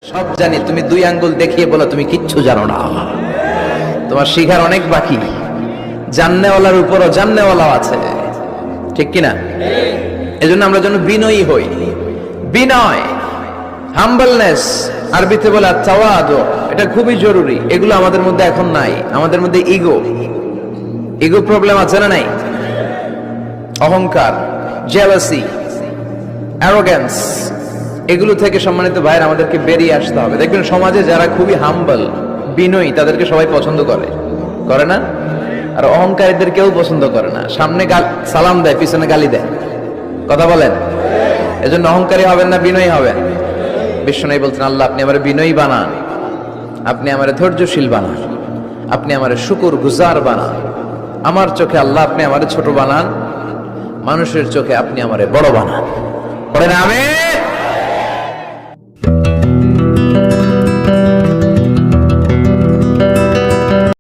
সব জানি, তুমি দুই আঙ্গুল দেখিয়ে বলো তুমি কিচ্ছু জানো না। তোমার শিখার অনেক বাকি। জাননেওয়ালার উপরও জাননেওয়ালাও আছে, ঠিক কিনা? এজন্য আমরা যেন বিনয়ী হই। বিনয়, হাম্বলনেস, আরবিতে বলে তাওয়াদু, এটা খুবই জরুরি। এগুলো আমাদের মধ্যে এখন নাই। আমাদের মধ্যে ইগো প্রবলেম আছে না নাই? অহংকার, জেলাসি, অ্যারোগ্যান্স, এগুলো থেকে সম্মানিত ভাইয়ের আমাদেরকে বেরিয়ে আসতে হবে। দেখবেন সমাজে যারা খুবই হাম্বল, বিনয়ী, তাদেরকে সবাই পছন্দ করে না? আর অহংকারীদের কেউ পছন্দ করে না। সামনে সালাম দেয়, পিছনে গালি দেয়। কথা বলেন? এজন্য অহংকারী হবেন না, বিনয়ী হবেন। বিশ্বনবী বলছেন, আল্লাহ আপনি আমারে বিনয়ী বানান, আপনি আমারে ধৈর্যশীল বানান, আপনি আমারে শুকর গুজার বানান। আমার চোখে আল্লাহ আপনি আমারে ছোট বানান, মানুষের চোখে আপনি আমারে বড় বানান। বলেন আমিন।